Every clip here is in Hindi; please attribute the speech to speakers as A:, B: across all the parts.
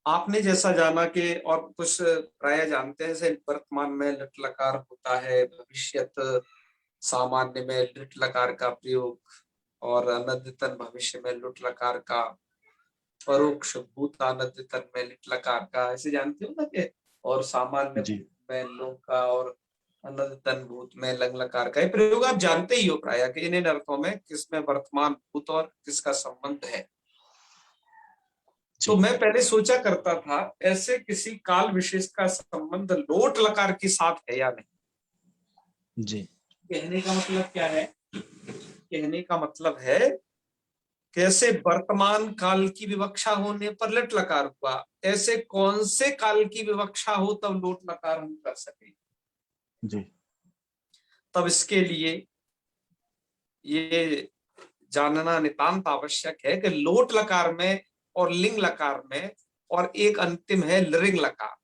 A: आपने जैसा जाना कि और कुछ प्राय जानते हैं, जैसे वर्तमान में लिट लकार होता है, भविष्यत सामान्य में लिट लकार का प्रयोग, और अनद्यतन भविष्य में लुट लकार का, परोक्ष भूत अनद्यतन में लिट लकार का, ऐसे जानते हो ना कि, और सामान्य
B: जी
A: भूत में लों का और अनद्यतन भूत में लंग लकार का। ये प्रयोग आप जानते ही हो प्राय कि इन अर्थों में किसमें वर्तमान भूत और किसका संबंध है। तो
B: जी
A: मैं पहले सोचा करता था ऐसे किसी काल विशेष का संबंध लोट लकार के साथ है या नहीं।
B: जी
A: कहने का मतलब क्या है? कहने का मतलब है कैसे वर्तमान काल की विवक्षा होने पर लट लकार हुआ, ऐसे कौन से काल की विवक्षा हो तब लोट लकार हम कर सके।
B: जी
A: तब इसके लिए ये जानना नितांत आवश्यक है कि लोट लकार में और लिंग लकार में, और एक अंतिम है लृंग लकार,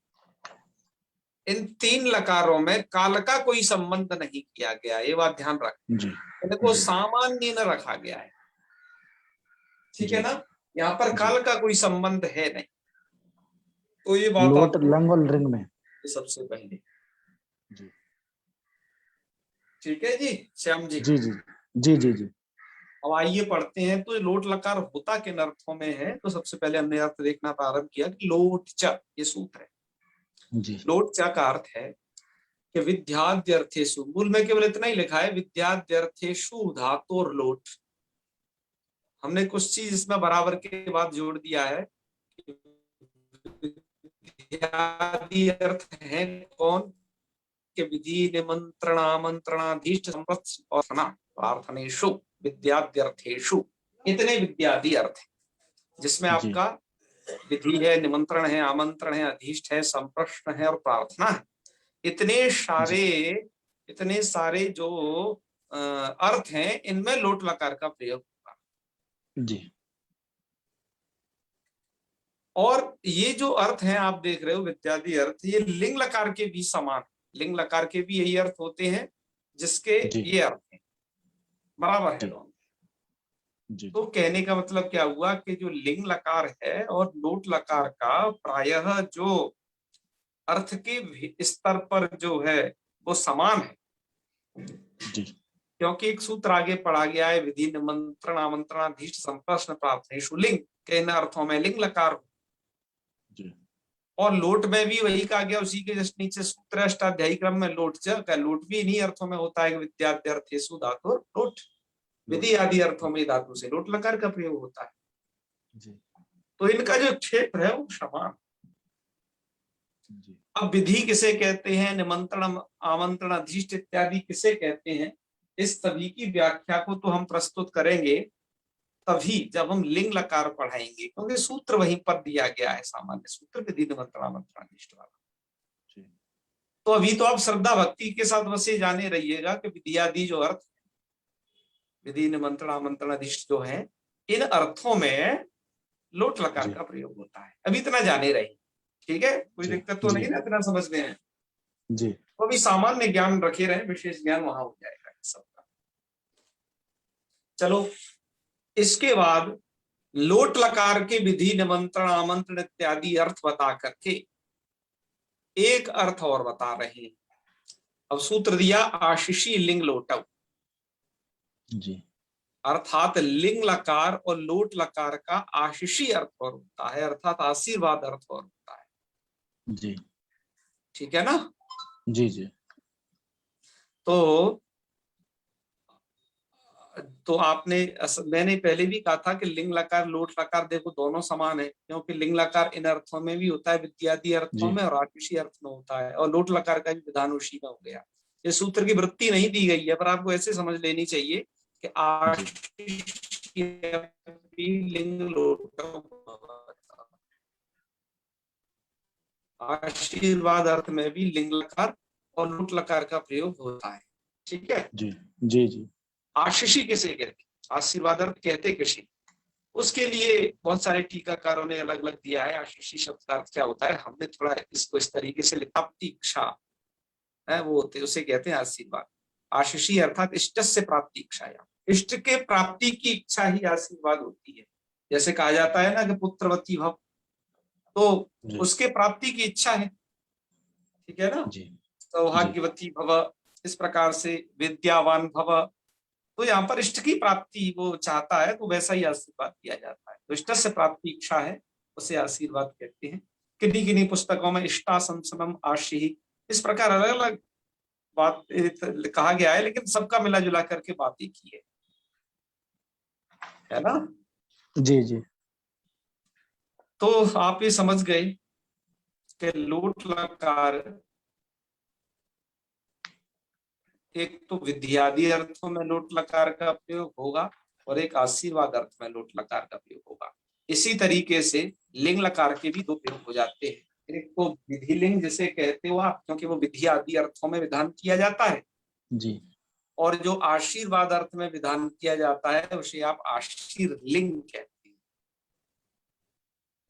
A: इन तीन लकारों में काल का कोई संबंध नहीं किया गया। ये बात ध्यान रखें,
B: जी
A: इनको
B: जी
A: सामान्य न रखा गया है। ठीक है
B: जी
A: ना, यहाँ पर
B: जी
A: काल का कोई संबंध है नहीं। तो ये बात
B: लोट
A: आपको
B: लंग और रिंग में।
A: सबसे पहले।
B: जी
A: ठीक है जी श्याम जी।
B: जी जी जी जी जी
A: अब आइए पढ़ते हैं। तो लोट लकार होता किन अर्थों में है, तो सबसे पहले हमने अर्थ देखना प्रारंभ किया कि लोट च, ये सूत्र है।
B: जी
A: लोट च का अर्थ है कि विद्याद्यर्थेषु, मूल में केवल इतना ही लिखा है विद्याद्यर्थेषु धातोर लोट। हमने कुछ चीज इसमें बराबर के बाद जोड़ दिया है। विद्यादि अर्थ है कौन के विधि निमंत्रण आमंत्रणाधीष्ट संपत्ति और प्रार्थनेषु विद्याद्यर्थेषु, इतने विद्यादि अर्थ है जिसमें
B: जी
A: आपका विधि है, निमंत्रण है, आमंत्रण है, अधीष्ट है, संप्रश्न है और प्रार्थना है।
B: जी
A: इतने सारे जो अर्थ हैं, इनमें लोट लकार का प्रयोग होगा।
B: जी
A: और ये जो अर्थ हैं आप देख रहे हो विद्यादि अर्थ, ये लिंग लकार के भी समान, लिंग लकार के भी यही अर्थ होते हैं जिसके
B: जी
A: ये अर्थ हैं, बराबर है
B: जी
A: दोनों।
B: जी
A: तो कहने का मतलब क्या हुआ कि जो लिंग लकार है और लोट लकार का प्रायः जो अर्थ के स्तर पर जो है वो समान है।
B: जी
A: क्योंकि एक सूत्र आगे पढ़ा गया है विधि निमंत्रण आमंत्रणाधीष्ट संप्रश्न प्रार्थनेषु लिंग, के इन अर्थों में लिंग लकार हो।
B: जी
A: और लोट में भी वही कहा गया, उसी के जस्ट नीचे सूत्र अष्टाध्यायी क्रम में लोट च का, लोट भी इन्हीं अर्थों में होता है कि विद्याद्यर्थेषु धातु लोट, विधि
B: लोट
A: आदि अर्थों में धातु से लोट लकार का प्रयोग होता है।
B: जी
A: तो इनका जो क्षेत्र है वो समान।
B: जी
A: अब विधि किसे कहते हैं, निमंत्रण आमंत्रण अधीष्ट इत्यादि किसे कहते हैं, इस सभी की व्याख्या को तो हम प्रस्तुत करेंगे तभी जब हम लिंग लकार पढ़ाएंगे, क्योंकि सूत्र वहीं पर दिया गया है, सामान्य सूत्र विधि निमंत्रण आमंत्रण अधीष्ट वाला।
B: जी
A: तो अभी तो आप श्रद्धा भक्ति के साथ बस ये जाने रहिएगा कि विधियादि जो अर्थ, विधि निमंत्रण आमंत्रण अधीष्ट जो है, इन अर्थों में लोट लकार
B: जी
A: का प्रयोग होता है। अभी इतना जाने रही, ठीक है, कोई
B: जी
A: दिक्कत तो
B: जी
A: नहीं ना, इतना समझने में।
B: जी
A: तो अभी सामान्य ज्ञान रखे रहे, विशेष ज्ञान वहां हो जाएगा सबका। चलो, इसके बाद लोट लकार के विधि निमंत्रण आमंत्रण इत्यादि अर्थ बता करके एक अर्थ और बता रहे हैं। अब सूत्र दिया आशीषी लिंग लोटव,
B: जी
A: अर्थात लिंग लकार और लोट लकार का आशीषी अर्थ और होता है, अर्थात आशीर्वाद अर्थ और होता है।
B: जी
A: ठीक है ना।
B: जी जी
A: तो आपने, मैंने पहले भी कहा था कि लिंग लकार लोट लकार देखो दोनों समान है, क्योंकि लिंग लकार इन अर्थों में भी होता है, विद्यादि अर्थों
B: जी
A: में और आशीषी अर्थ में होता है, और लोट लकार का भी विधान उसी में हो गया। ये सूत्र की वृत्ति नहीं दी गई है, पर आपको ऐसे समझ लेनी चाहिए कि
B: जी
A: लिंग लोट, आशीर्वाद अर्थ में भी लिंग लकार और लोट लकार का प्रयोग होता है। ठीक है।
B: जी जी जी
A: आशीषी किसे कहते, आशीर्वाद अर्थ कहते किसे, उसके लिए बहुत सारे टीकाकारों ने अलग अलग दिया है। आशीषी शब्द का अर्थ क्या होता है, हमने थोड़ा इसको इस तरीके से लिखा, प्रतीक्षा है वो होते, उसे कहते हैं आशीर्वाद। आशीषी अर्थात इष्ट से प्राप्ति इच्छाया, इष्ट के प्राप्ति की इच्छा ही आशीर्वाद होती है। जैसे कहा जाता है ना कि पुत्रवती भव, तो
B: जी
A: उसके प्राप्ति की इच्छा है, ठीक है ना।
B: जी जी
A: सौभाग्यवती भव, इस प्रकार से विद्यावान भव, तो यहाँ पर इष्ट की प्राप्ति वो चाहता है, तो वैसा ही आशीर्वाद दिया जाता है। तो इष्ट से प्राप्ति इच्छा है, उसे आशीर्वाद कहते हैं। किन्हीं किन्हीं पुस्तकों में इष्टाशंसनम आशी, इस प्रकार अलग अलग बात कहा गया है, लेकिन सबका मिला जुला करके बात ही की है ना।
B: जी जी
A: तो आप ये समझ गए कि लोट लकार एक तो विद्यादि अर्थों में लोट लकार का प्रयोग होगा और एक आशीर्वाद अर्थ में लोट लकार का प्रयोग होगा। इसी तरीके से लिंग लकार के भी दो प्रयोग हो जाते हैं। एक तो विधि लिंग जिसे कहते हो आप, क्योंकि वो विधि आदि अर्थों में विधान किया जाता है,
B: जी
A: और जो आशीर्वाद अर्थ में विधान किया जाता है उसे आप आशीर्लिंग कहते हैं,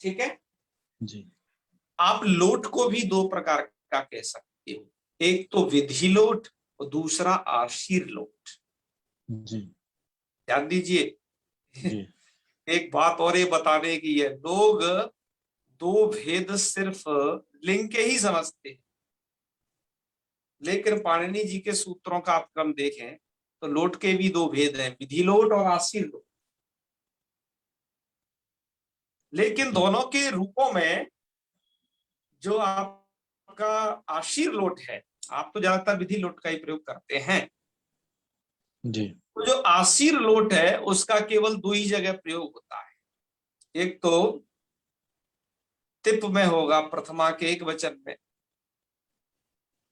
A: ठीक है।
B: जी
A: आप लोट को भी दो प्रकार का कह सकते हो, एक तो विधि लोट और दूसरा आशीर लोट।
B: जी
A: ध्यान दीजिए,
B: जी
A: एक बात और ये बताने की है, लोग दो भेद सिर्फ लिंग के ही समझते हैं, लेकिन पाणिनि जी के सूत्रों का आप क्रम देखें तो लोट के भी दो भेद हैं, विधि लोट और आशीर लोट। लेकिन
B: जी
A: दोनों के रूपों में जो आपका आशीर लोट है, आप तो ज्यादातर विधि लोट का ही प्रयोग करते हैं,
B: जी
A: तो जो आशीर लोट है उसका केवल दो ही जगह प्रयोग होता है। एक तो तिप में होगा, प्रथमा के एक वचन में,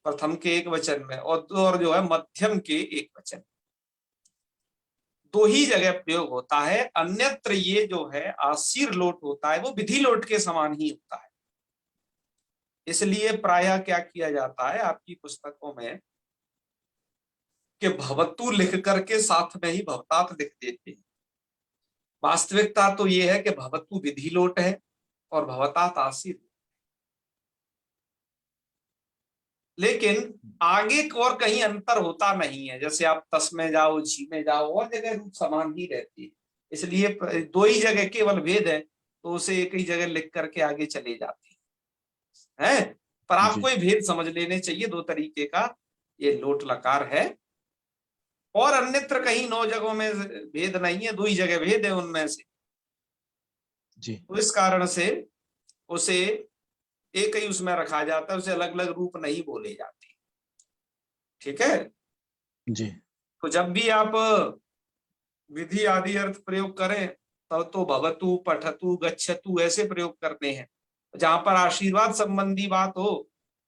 A: प्रथम के एक वचन में, और जो है मध्यम के एक वचन, दो ही जगह प्रयोग होता है। अन्यत्र ये जो है आशीर लोट होता है वो विधि लोट के समान ही होता है। इसलिए प्रायः क्या किया जाता है आपकी पुस्तकों में कि भवतु लिख करके साथ में ही भवतात लिख देते हैं। वास्तविकता तो ये है कि भवतु विधि लोट है और भवतात आशीर। लेकिन आगे और कहीं अंतर होता नहीं है, जैसे आप तस में जाओ, झी में जाओ, और जगह रूप समान ही रहती है। इसलिए दो ही जगह केवल भेद है, तो उसे एक ही जगह लिख करके आगे चले जाते हैं। पर आपको
B: जी
A: ये भेद समझ लेने चाहिए, दो तरीके का ये लोट लकार है, और अन्यत्र कहीं नौ जगहों में भेद नहीं है, दो ही जगह भेद है उनमें से।
B: जी
A: तो इस कारण से उसे एक ही उसमें रखा जाता है, उसे अलग अलग रूप नहीं बोले जाते, ठीक है।
B: जी
A: तो जब भी आप विधि आदि अर्थ प्रयोग करें तब तो भवतु, पठतु, गच्छतु ऐसे प्रयोग करते हैं। जहां पर आशीर्वाद संबंधी बात हो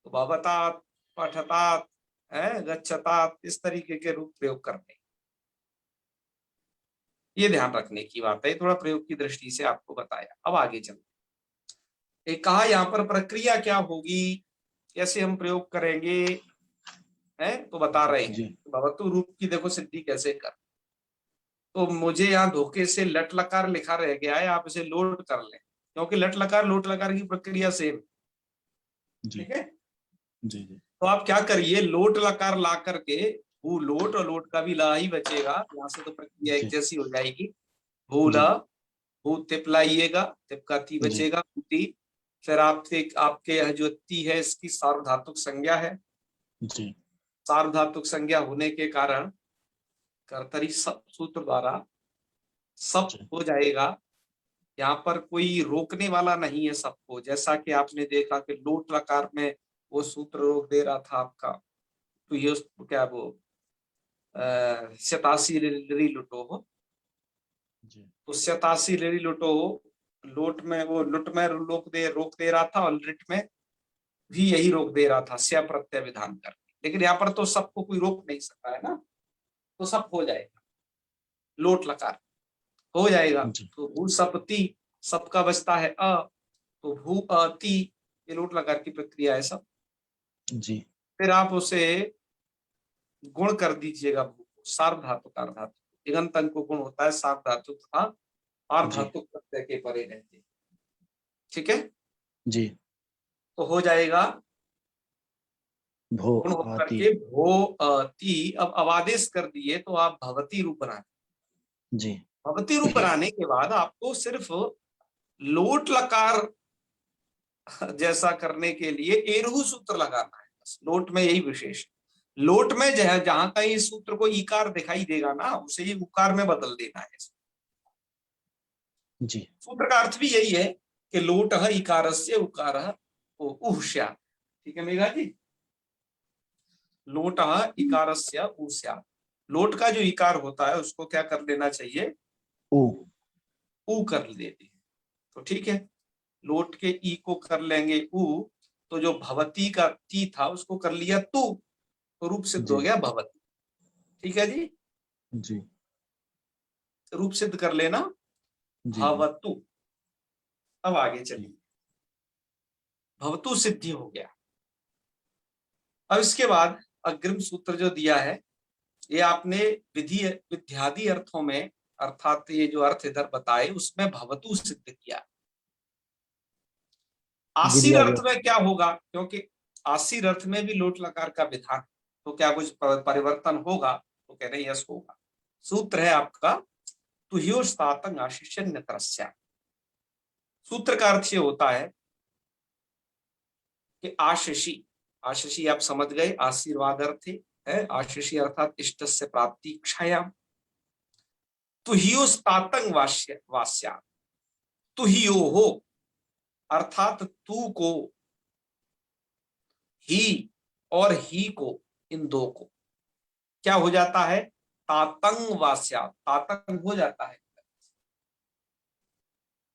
A: तो भवतात, पठतात, है गच्छतात, इस तरीके के रूप प्रयोग करते हैं। ये ध्यान रखने की बात है, थोड़ा प्रयोग की दृष्टि से आपको बताया। अब आगे चलते, एक कहा यहाँ पर प्रक्रिया क्या होगी, कैसे हम प्रयोग करेंगे, है तो बता रहे हैं।
B: जी
A: भवतु रूप की देखो सिद्धि कैसे कर, तो मुझे यहाँ धोखे से लट लकार लिखा रह गया है, आप इसे लोड कर लें, क्योंकि लट लकार लोट लकार की प्रक्रिया सेम,
B: जी
A: ठीक है।
B: जी जी
A: तो आप क्या करिए, लोट लकार ला करके, भू लोट, और लोट का भी ला ही बचेगा, यहाँ से तो प्रक्रिया एक
B: जी
A: जैसी हो जाएगी। भू
B: जी
A: ला, भू तिप लाइएगा, तिप का ती
B: जी
A: बचेगा, ती। फिर आपसे आपके यहाँ जो ती है इसकी सार्वधातुक संज्ञा है,
B: जी
A: सार्वधातुक संज्ञा होने के कारण कर्तरी सब सूत्र द्वारा सब
B: जी
A: हो जाएगा। यहाँ पर कोई रोकने वाला नहीं है सबको, जैसा कि आपने देखा कि लोट लकार में वो सूत्र रोक दे रहा था आपका, तो ये क्या वो शतासी री लुटो हो,
B: जी
A: तो शतासी री लुटो हो, लोट में वो लुट में रोक दे रहा था, और लिट में भी यही रोक दे रहा था, स्या प्रत्यय विधान करके। लेकिन यहाँ पर तो सबको कोई रोक नहीं सकता है ना, तो सब हो जाएगा, लोट लकार हो जाएगा।
B: जी
A: तो भू सपति, सबका बचता है अ, तो भू अति, ये लोट लकार की प्रक्रिया है सब।
B: जी
A: फिर आप उसे गुण कर दीजिएगा, भू को सार्वधातुक अर्धातुक, इगंत अंग को गुण होता है सार्वधातुक तथा
B: जी
A: अर्धातुक प्रत्यय के परे रहते हैं, ठीक है।
B: जी
A: तो हो जाएगा
B: भो
A: गुण होकर
B: आती
A: के भो अति। अब अवादेश कर दिए तो आप भवती रूप बना,
B: जी
A: भवती रूप बनाने के बाद आपको सिर्फ लोट लकार जैसा करने के लिए एरहू सूत्र लगाना है। बस लोट में यही विशेष है। लोट में जहां कहीं इस सूत्र को ईकार दिखाई देगा ना, उसे ही उकार में बदल देना है।
B: जी
A: सूत्र का अर्थ भी यही है कि लोट इकारस्य उकार उहुष्या। ठीक है मेघा जी, लोट इकारस्य उस्या। लोट का जो इकार होता है उसको क्या कर लेना चाहिए,
B: ओ
A: ऊ कर लेते हैं। तो ठीक है, लोट के ई को कर लेंगे ऊ, तो जो भवती का ती था उसको कर लिया तू, तो रूप सिद्ध हो
B: जी
A: गया भवती। ठीक है जी,
B: जी
A: रूप सिद्ध कर लेना
B: जी जी
A: भवतु। अब आगे
B: जी
A: चलिए, भवतु सिद्धि हो गया। अब इसके बाद अग्रिम सूत्र जो दिया है, ये आपने विधि विद्यादि अर्थों में, अर्थात ये जो अर्थ इधर बताए उसमें भवतु सिद्ध किया। आसीर
B: विद्या
A: अर्थ
B: व्यर्थ।
A: में क्या होगा, क्योंकि आसीर अर्थ में भी लोट लकार का विधान, तो क्या कुछ परिवर्तन होगा, तो कह रहे यस होगा। सूत्र है आपका तुह्यो स्तातंग आशिष्य तरस्या। सूत्र का अर्थ ये होता है कि आशीषी, आशीषी आप समझ गए, आशीर्वाद अर्थ है। आशीषी अर्थात इष्ट से प्राप्ति इच्छायाम। तुहियो स्तातंग वास्या, तुहियो हो अर्थात तू को, ही और ही को, इन दो को क्या हो जाता है, तातंग वास्या, तातंग हो जाता है।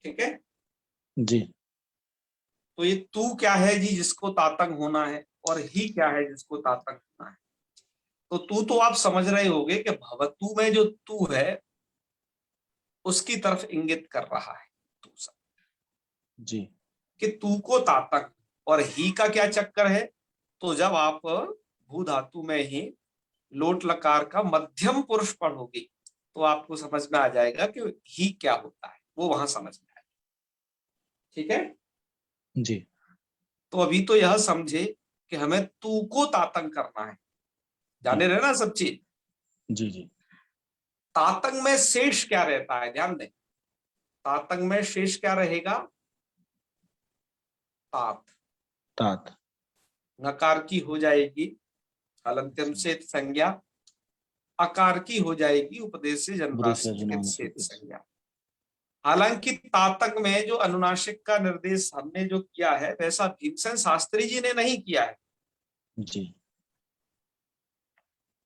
A: ठीक है,
B: जी
A: तो ये तू क्या है जी जिसको तातंग होना है, और ही क्या है जिसको तातंग होना है। तो तू तो आप समझ रहे होगे कि भवतू में जो तू है उसकी तरफ इंगित कर रहा है तू सब,
B: जी
A: कि तू को तातंग। और ही का क्या चक्कर है, तो जब आप भू धातु में ही लोट लकार का मध्यम पुरुष पढ़ोगे तो आपको समझ में आ जाएगा कि ही क्या होता है, वो वहां समझ में आएगा। ठीक है,
B: जी
A: तो अभी तो यह समझे कि हमें तू को तातंग करना है,
B: जी
A: जाने रहे ना सब चीज।
B: जी जी
A: तातंग में शेष क्या रहता है, ध्यान दें, तातंग में शेष क्या रहेगा, तात।
B: तात।
A: नकार की हो जाएगी हलंत्यम
B: जी
A: से संज्ञा, अकार की हो जाएगी उपदेश से
B: बुद्धि से
A: जन्माष्टक
B: जुनान
A: से
B: से।
A: संज्ञा। हालांकि तातक में जो अनुनासिक का निर्देश हमने जो किया है वैसा भीमसेन शास्त्री जी ने नहीं किया है।
B: जी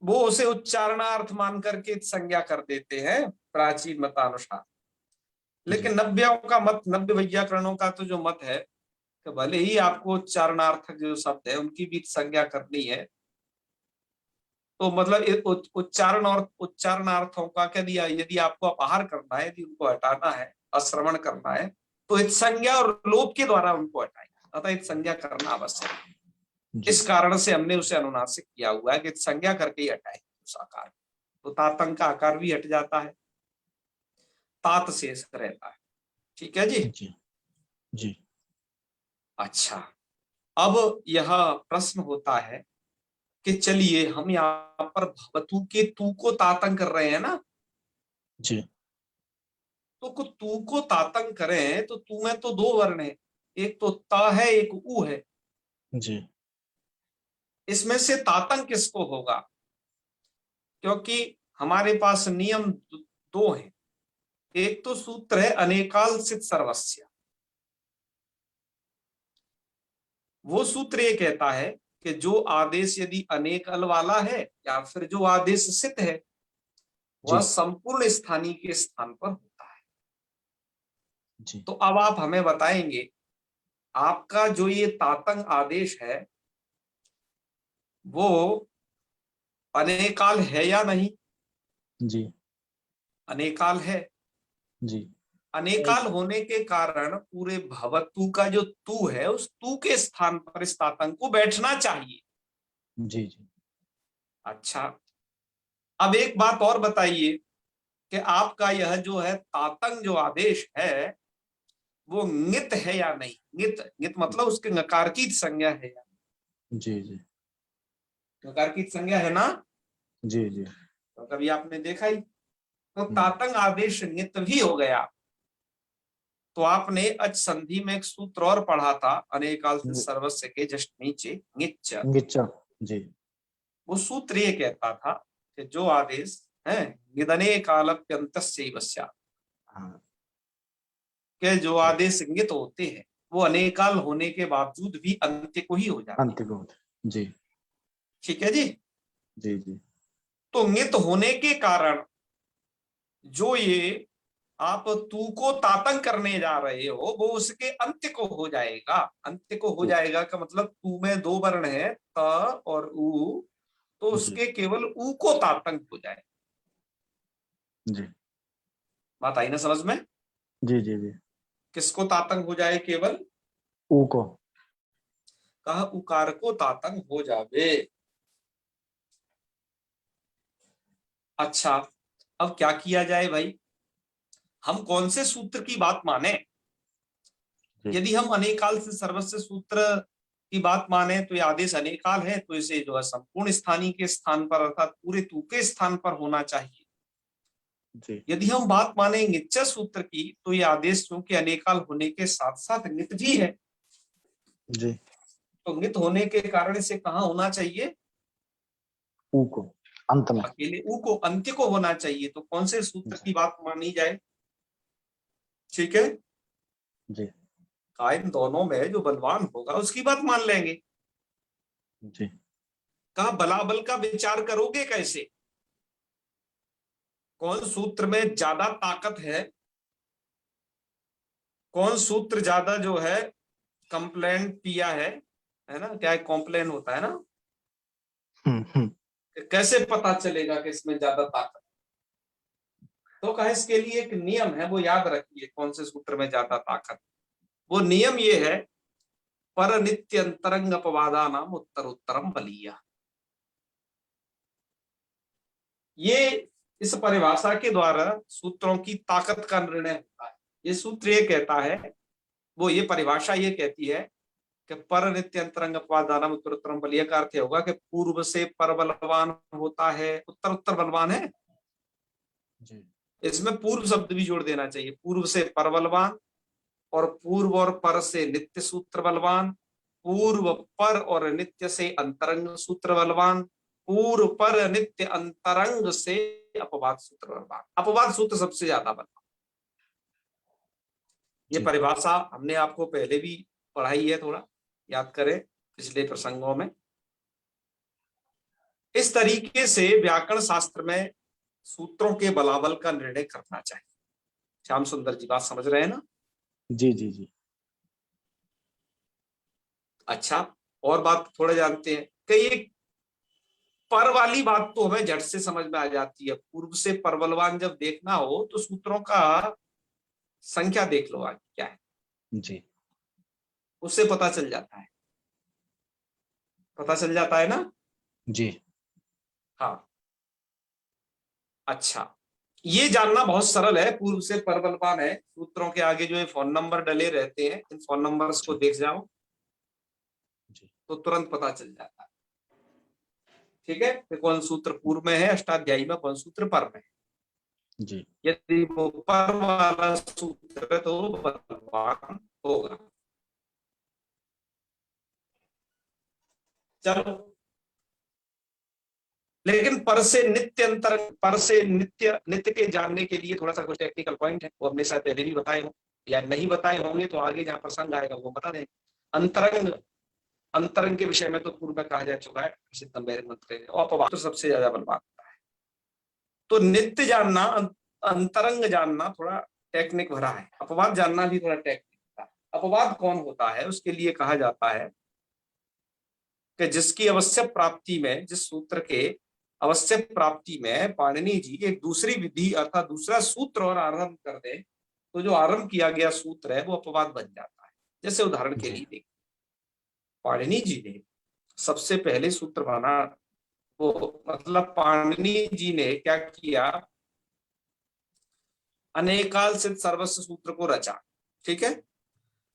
A: वो उसे उच्चारणार्थ मान करके संज्ञा कर देते हैं प्राचीन मतानुसार।
B: जी
A: लेकिन नब्बेयों का मत, नब्बे वैयाकरणों का तो जो मत है कि भले ही आपको उच्चारणार्थक जो शब्द है उनकी भी संज्ञा करनी है, तो मतलब उच्चारण और उच्चारणार्थों का क्या दिया, यदि आपको अपहार करना है, यदि उनको हटाना है, अश्रवण करना है, तो इत संज्ञा और लोप के द्वारा उनको हटाएंगे, अतः इत संज्ञा करना आवश्यक है।
B: जी
A: इस कारण से हमने उसे अनुनासिक किया हुआ है कि इत संज्ञा करके ही हटाएंगे उस आकार, तो तातंग का आकार भी हट जाता है, तात शेष रहता है। ठीक है जी।
B: जी जी
A: अच्छा, अब यह प्रश्न होता है कि चलिए हम यहाँ पर भवतु के तू को तातंग कर रहे हैं ना,
B: जी
A: तो तू को तातंग करें तो तू में तो दो वर्ण है, एक तो ता है एक ऊ है।
B: जी
A: इसमें से तातंग किसको होगा, क्योंकि हमारे पास नियम दो हैं। एक तो सूत्र है अनेकाल सित सर्वस्य, वो सूत्र ये कहता है कि जो आदेश यदि अनेक अल वाला है या फिर जो आदेश सित है वह
B: जी
A: संपूर्ण स्थानीय के स्थान पर होता है।
B: जी
A: तो अब आप हमें बताएंगे आपका जो ये तातंग आदेश है वो अनेकाल है या नहीं।
B: जी
A: अनेकाल है।
B: जी
A: अनेकाल होने के कारण पूरे भवतु का जो तू है उस तू के स्थान पर इस तातंग को बैठना चाहिए।
B: जी जी
A: अच्छा, अब एक बात और बताइए कि आपका यह जो है तातंग जो आदेश है वो ङित है या नहीं। ङित, ङित मतलब उसके नकार की संज्ञा है या
B: जी जी
A: नकार की संज्ञा है ना,
B: जी जी
A: तो कभी आपने देखा ही। तो तातंग आदेश ङित भी हो गया तो आपने अच संधि में एक सूत्र और पढ़ा था अनेकाल से
B: जी।
A: सर्वस्व के जस्ट नीचे ङिच्च।
B: गिच्चा। जी।
A: वो सूत्र ये कहता था कि जो आदेश है ङिदने कालप्यंतस्यैव स्यात्,
B: हाँ।
A: के जो
B: जी।
A: आदेश इंगित होते हैं वो अनेकाल होने के बावजूद भी अंत्य को ही हो जाते हैं।
B: अंतिम होते। जी।
A: ठीक है जी।
B: जी। जी।
A: तो इंगित होने के कारण जो ये आप तू को तातंग करने जा रहे हो वो उसके अंत्य को हो जाएगा। अंत्य को हो
B: जी।
A: जाएगा का मतलब तू में दो वर्ण है त और उ, तो
B: जी।
A: उसके केवल उ को तातंग हो जाए।
B: जी।
A: बात आई ना समझ में?
B: जी। जी। जी।
A: किसको तातंग हो जाए? केवल
B: ऊ को।
A: कहा उकार को तातंग हो जावे। अच्छा, अब क्या किया जाए भाई? हम कौन से सूत्र की बात माने?
B: जी।
A: यदि हम अनेकाल से सर्वस्व सूत्र की बात माने तो ये आदेश अनेकाल है, तो इसे जो है संपूर्ण स्थानीय के स्थान पर अर्थात पूरे तू के स्थान पर होना चाहिए।
B: जी।
A: यदि हम बात माने निश्चय सूत्र की तो ये आदेश क्योंकि अनेकाल होने के साथ साथ नित भी है,
B: जी।
A: तो नित होने के कारण इसे कहाँ होना चाहिए?
B: ऊ को अंत में।
A: अकेले ऊ को अंत्य को होना चाहिए। तो कौन से सूत्र
B: जी।
A: की बात मानी जाए? ठीक है,
B: जी।
A: इन दोनों में जो बलवान होगा उसकी बात मान लेंगे।
B: जी।
A: कहा बलाबल का विचार करोगे कैसे? कौन सूत्र में ज्यादा ताकत है, कौन सूत्र ज्यादा जो है कंप्लेंट पिया है ना? क्या कॉम्प्लेन होता है ना?
B: हम्म।
A: कैसे पता चलेगा कि इसमें ज्यादा ताकत? तो कहा इसके लिए एक नियम है, वो याद रखिए कौन से सूत्र में ज्यादा ताकत। वो नियम ये है, पर नित्य अंतरंग अपवादा नाम उत्तर उत्तरम बलिया। ये इस परिभाषा के द्वारा सूत्रों की ताकत का निर्णय होता है। ये सूत्र ये कहता है, वो ये परिभाषा ये कहती है कि पर नित्य अंतरंग अपवादानम उत्तर उत्तरम बलिया का अर्थ होगा कि पूर्व से पर बलवान होता है, उत्तर उत्तर बलवान है।
B: जी।
A: इसमें पूर्व शब्द भी जोड़ देना चाहिए, पूर्व से पर बलवान, और पूर्व और पर से नित्य सूत्र बलवान, पूर्व पर और नित्य से अंतरंग सूत्र बलवान, पूर्व पर नित्य अंतरंग से अपवाद सूत्र बलवान। अपवाद सूत्र सबसे ज्यादा बलवान। ये
B: जी।
A: परिभाषा हमने आपको पहले भी पढ़ाई है, थोड़ा याद करें पिछले प्रसंगों में। इस तरीके से व्याकरण शास्त्र में सूत्रों के बलाबल का निर्णय करना चाहिए। श्याम सुंदर जी बात समझ रहे हैं ना?
B: जी। जी। जी।
A: अच्छा, और बात थोड़ा जानते हैं कि ये पर वाली बात तो हमें झट से समझ में आ जाती है। पूर्व से पर बलवान जब देखना हो तो सूत्रों का संख्या देख लो आगे क्या है,
B: जी।
A: उससे पता चल जाता है। पता चल जाता है ना?
B: जी।
A: हाँ। अच्छा, ये जानना बहुत सरल है। पूर्व से पर बलवान है, सूत्रों के आगे जो है फोन नंबर डले रहते हैं, इन फोन नंबर्स को
B: जी।
A: देख जाओ
B: जी।
A: तो तुरंत पता चल जाता है। ठीक है, कि कौन सूत्र पूर्व में है अष्टाध्यायी में, कौन सूत्र पर में है।
B: जी।
A: यदि वो पर वाला सूत्र है तो बलवान होगा। चलो, लेकिन पर से नित्य अंतर, पर से नित्य नित्य के जानने के लिए थोड़ा सा कुछ टेक्निकल पॉइंट है, वो हमने शायद पहले भी बताए हो या नहीं बताए होंगे, तो आगे जहां प्रसंग आएगा वो बता दें। अंतरंग, अंतरंग के विषय में तो पूर्व में कहा जा चुका है, मंत्र और अपवाद तो सबसे ज्यादा बलवान होता है। तो नित्य जानना, अंतरंग जानना थोड़ा टेक्निक भरा है, अपवाद जानना भी थोड़ा टेक्निक भरा है। अपवाद कौन होता है? उसके लिए कहा जाता है कि जिसकी अवश्य प्राप्ति में, जिस सूत्र के अवश्य प्राप्ति में पाणिनि जी एक दूसरी विधि अर्थात दूसरा सूत्र और आरंभ कर दे, तो जो आरंभ किया गया सूत्र है वो अपवाद बन जाता है। जैसे उदाहरण के
B: जी।
A: लिए देखिए, पाणिनि जी ने सबसे पहले सूत्र बना, वो मतलब पाणिनि जी ने क्या किया, अनेकाल सिद्ध सर्वस्व सूत्र को रचा। ठीक है,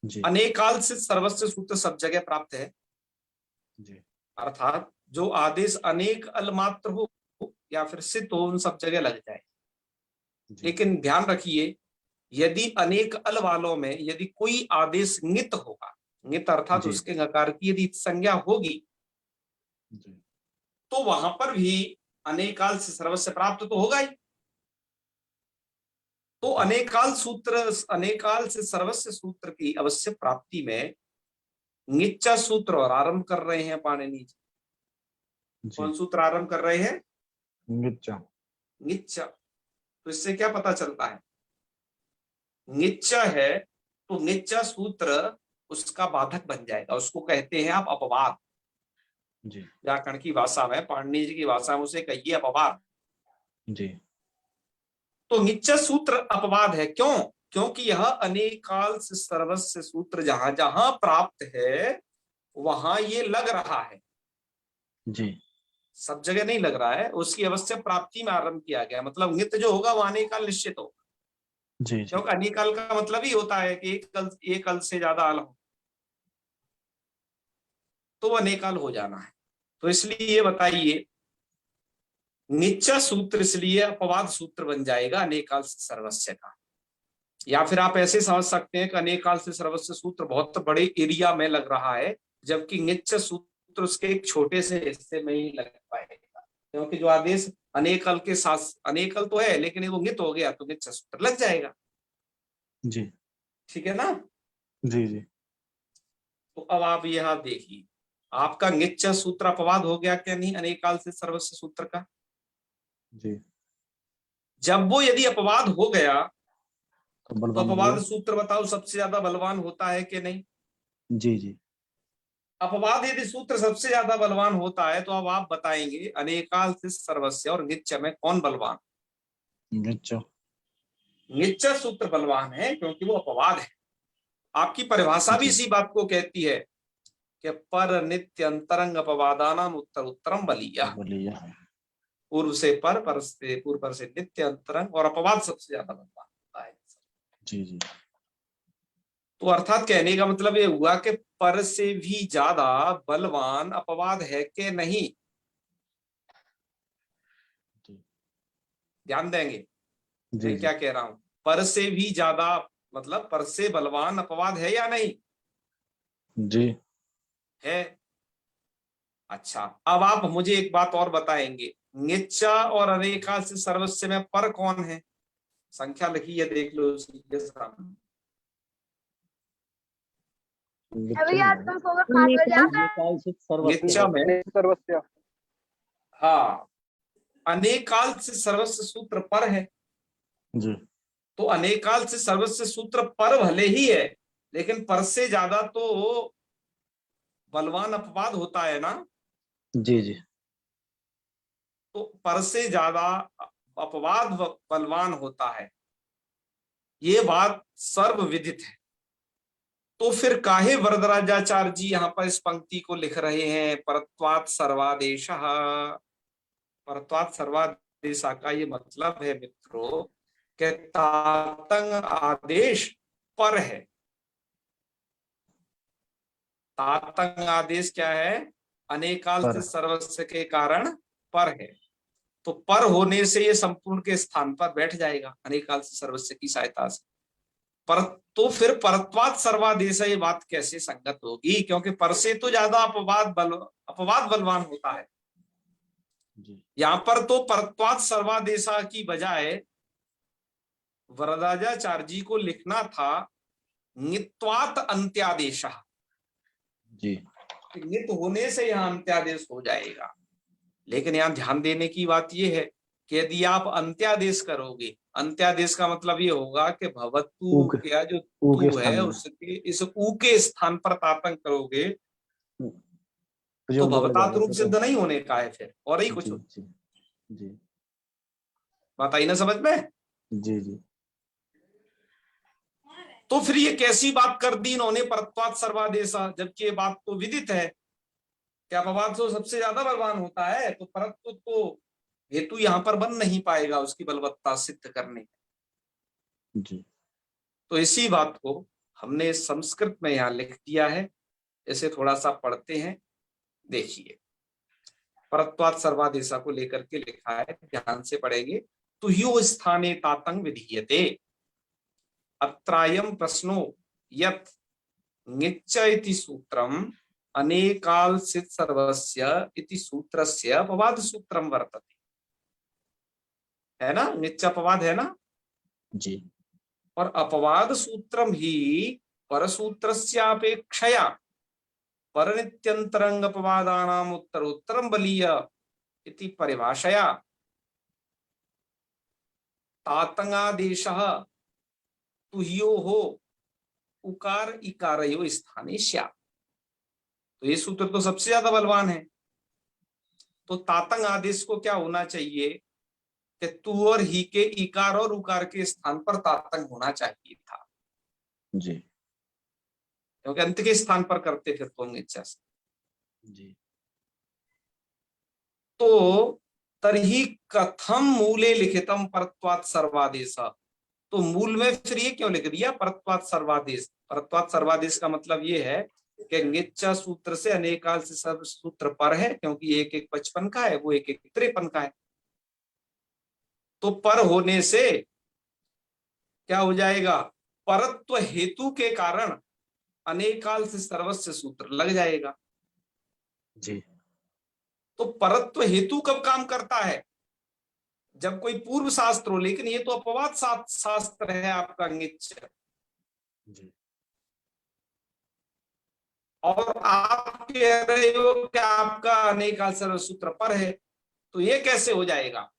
B: जी।
A: अनेकाल सिद्ध सर्वस्व सूत्र सब जगह प्राप्त है,
B: जी।
A: अर्थात जो आदेश अनेक अलमात्र हो या फिर सिद्ध हो उन सब जगह लग जाए।
B: जी।
A: लेकिन ध्यान रखिए, यदि अनेक अल वालों में यदि कोई आदेश ङित होगा, ङित अर्थात
B: जी।
A: उसके ङकार की यदि संज्ञा होगी,
B: जी।
A: तो वहां पर भी अनेकाल से सर्वस्व प्राप्त तो होगा ही। तो अनेकाल से सर्वस्व सूत्र की अवश्य प्राप्ति में ङिच्चा सूत्र और आरंभ कर रहे हैं पाणिनि जी।
B: जी।
A: कौन सूत्र आरंभ कर रहे हैं?
B: ङिच्चा।
A: ङिच्चा। तो इससे क्या पता चलता है? ङिच्चा है तो ङिच्चा सूत्र उसका बाधक बन जाएगा, उसको कहते हैं आप अपवाद।
B: जी।
A: व्याकरण की भाषा में, पाणिनि जी की भाषा में उसे कहिए अपवाद।
B: जी।
A: तो ङिच्चा सूत्र अपवाद है, क्यों? क्योंकि यह अनेकाल से सर्वस्व सूत्र जहां जहां प्राप्त है वहां ये लग रहा है,
B: जी।
A: सब जगह नहीं लग रहा है। उसकी अवश्य प्राप्ति में आरंभ किया गया, मतलब ङित जो होगा वह अनेकाल निश्चित होगा।
B: जी। जी।
A: क्योंकि अनेकाल का मतलब ही होता है कि एक अल से ज्यादा अल हो तो अनेकाल हो जाना है। तो इसलिए ये बताइए, ङिच्चा सूत्र इसलिए अपवाद सूत्र बन जाएगा अनेकाल से सर्वस्व का। या फिर आप ऐसे समझ सकते हैं कि अनेकाल से सर्वस्व सूत्र बहुत बड़े एरिया में लग रहा है, जबकि ङिच्चा सूत्र उसके एक छोटे से हिस्से में ही लग पाएगा। क्योंकि जो आदेश अनेकल के साथ, अनेकल तो है लेकिन वो ङित हो गया तो ङिच्चा सूत्र लग जाएगा।
B: जी।
A: ठीक है ना?
B: जी। जी।
A: तो अब आप यहां देखिए, आपका ङिच्चा सूत्र अपवाद हो गया क्या नहीं अनेकाल से सर्वस्व सूत्र का?
B: जी।
A: जब वो यदि अपवाद हो गया
B: तो
A: तो
B: बलवान हो गया।
A: अपवाद सूत्र बताओ सबसे ज्यादा बलवान होता है कि नहीं?
B: जी। जी।
A: अपवाद यदि सूत्र सबसे ज्यादा बलवान होता है तो अब आप बताएंगे अनेकाल से सर्वस्व और ङिच्चा में कौन बलवान?
B: ङिच्चा।
A: ङिच्चा सूत्र बलवान है क्योंकि वो अपवाद है। आपकी परिभाषा भी
B: जी।
A: इसी बात को कहती है कि पर नित्य अंतरंग अपवादानाम उत्तर उत्तरम बलीय।
B: बोलिए।
A: पूर्व से पर से पूर्व पर से नित्य अंतरंग और अपवाद सबसे ज्यादा बलवान होता है।
B: जी। जी।
A: तो अर्थात कहने का मतलब ये हुआ कि पर से भी ज्यादा बलवान अपवाद है कि नहीं?
B: जी।
A: ध्यान देंगे
B: जी।
A: मैं
B: जी।
A: क्या कह रहा हूं। पर से भी ज्यादा मतलब पर से बलवान अपवाद है या नहीं?
B: जी।
A: है। अच्छा, अब आप मुझे एक बात और बताएंगे, ङिच्चा और अनेकाल से सर्वस्व में पर कौन है? संख्या लिखी है, देख लो उसी के सामने।
C: अभी आजकल को अगर 5 बजे आता है
B: अनेकाल से सर्वस्व
A: ङिच्चा में,
C: सर्वस्व।
A: हाँ, अनेकाल से सर्वस्व सूत्र पर है।
B: जी।
A: तो अनेकाल से सर्वस्व सूत्र पर भले ही है लेकिन पर से ज्यादा तो बलवान अपवाद होता है ना।
B: जी। जी।
A: तो पर से ज्यादा अपवाद बलवान होता है, ये बात सर्वविदित है। तो फिर काहे वरदराजाचार्य जी यहाँ पर इस पंक्ति को लिख रहे हैं परत्वात् सर्वादेश? परत्वात् सर्वादेश का ये मतलब है मित्रों कि तातंग आदेश पर है। तातंग आदेश क्या है? अनेकाल
B: पर।
A: से सर्वस्व के कारण पर है। तो पर होने से ये संपूर्ण के स्थान पर बैठ जाएगा अनेकाल से सर्वस्व की सहायता से। पर तो फिर परत्वात् सर्वादेश ये बात कैसे संगत होगी? क्योंकि पर से तो ज्यादा अपवाद बलवान होता है।
B: जी।
A: यहां पर तो परत्वात् सर्वादेशा की बजाय वरदाचार्य जी को लिखना था ङित्वात् अंत्यादेश।
B: जी।
A: ङित होने से यहाँ अंत्यादेश हो जाएगा। लेकिन यहाँ ध्यान देने की बात यह है कि यदि आप अंत्यादेश करोगे, अंत्यादेश का मतलब ये होगा कि भवतु
B: ऊ
A: क्या जो
B: ऊ के
A: तू
B: स्थान
A: है
B: में
A: उसके इस ऊ के स्थान पर तातंक करोगे तो
B: प्रयोग बदल
A: भवतात
B: जाएगा
A: रूप
B: फिर तो।
A: सिद्ध नहीं होने का है फिर, और ही कुछ
B: जी।
A: हो।
B: जी। जी।
A: बात आई ना समझ में?
B: जी। जी।
A: तो फिर ये कैसी बात कर दी इन्होंने परत्वात् सर्वादेशा, जबकि ये बात तो विदित है कि अपवाद तो सबसे ज्यादा बलवान होता है। तो परत्व तो हेतु यहाँ पर बन नहीं पाएगा उसकी बलवत्ता सिद्ध करने।
B: जी।
A: तो इसी बात को हमने संस्कृत में यहाँ लिख दिया है, इसे थोड़ा सा पढ़ते हैं, देखिए। परत्वात् सर्वादेशा को लेकर के लिखा है, ध्यान से पढ़ेंगे। तो यो स्थाने तातंग विधीयते। अत्रायं प्रश्नो यत् ङिच्च इति सूत्रम् अनेकाल्सित् सर्वस्य इति सूत्रस्य अपवाद सूत्रम वर्तते, है ना? ङिच्च अपवाद है ना?
B: जी
A: और अपवाद सूत्रम ही परसूत्रस्यापेक्षया परनित्यंतरंग अपवादानाम उत्तरोत्तरम बलीय इति परिभाषया तातंगादेशः तुह्योः उकार इकारयो स्थाने स्यात्। तो ये सूत्र तो सबसे ज्यादा बलवान है। तो तातंग आदेश को क्या होना चाहिए कि तू और ही के इकार और उकार के स्थान पर तातंग होना चाहिए था,
B: जी
A: क्योंकि अंत के स्थान पर करते फिर तो इच्छा से।
B: जी
A: तो तरही कथम मूले लिखितम परत्वात् सर्वादेश, तो मूल में फिर ये क्यों लिख दिया परत्वात् सर्वादेश? परत्वात् सर्वादेश का मतलब ये है कि ङिच्च सूत्र से अनेकाल से सब सूत्र पर है, क्योंकि एक एक 55 का है, वो एक एक 53 का है। तो पर होने से क्या हो जाएगा, परत्व हेतु के कारण अनेकाल से सर्वस्व सूत्र लग जाएगा।
B: जी
A: तो परत्व हेतु कब काम करता है? जब कोई पूर्व शास्त्र हो, लेकिन ये तो अपवाद शास्त्र है आपका ङिच्च,
B: जी
A: और आप कह रहे हो कि आपका अनेकाल सर्व सूत्र पर है, तो ये कैसे हो जाएगा?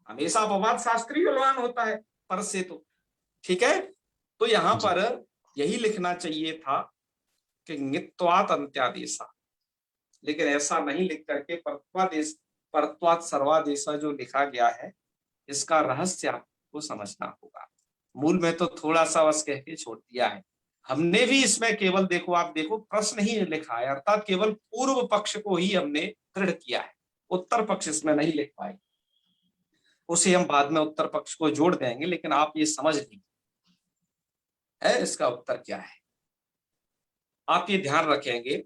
A: हमेशा अपवाद शास्त्री बलवान होता है पर से। तो ठीक है, तो यहां
B: जी
A: पर यही लिखना चाहिए था कि ङित्वात् अंत्यादेशा, लेकिन ऐसा नहीं लिख करके परत्वात् सर्वादेशा जो लिखा गया है, इसका रहस्य आपको समझना होगा। मूल में तो थोड़ा सा बस कह के छोड़ दिया है हमने भी। इसमें केवल देखो, आप देखो प्रश्न ही लिखा है, अर्थात केवल पूर्व पक्ष को ही हमने दृढ़ किया है, उत्तर पक्ष इसमें नहीं लिख पाए। उसे हम बाद में उत्तर पक्ष को जोड़ देंगे, लेकिन आप ये समझ लीजिए है इसका उत्तर क्या है, आप ये ध्यान रखेंगे।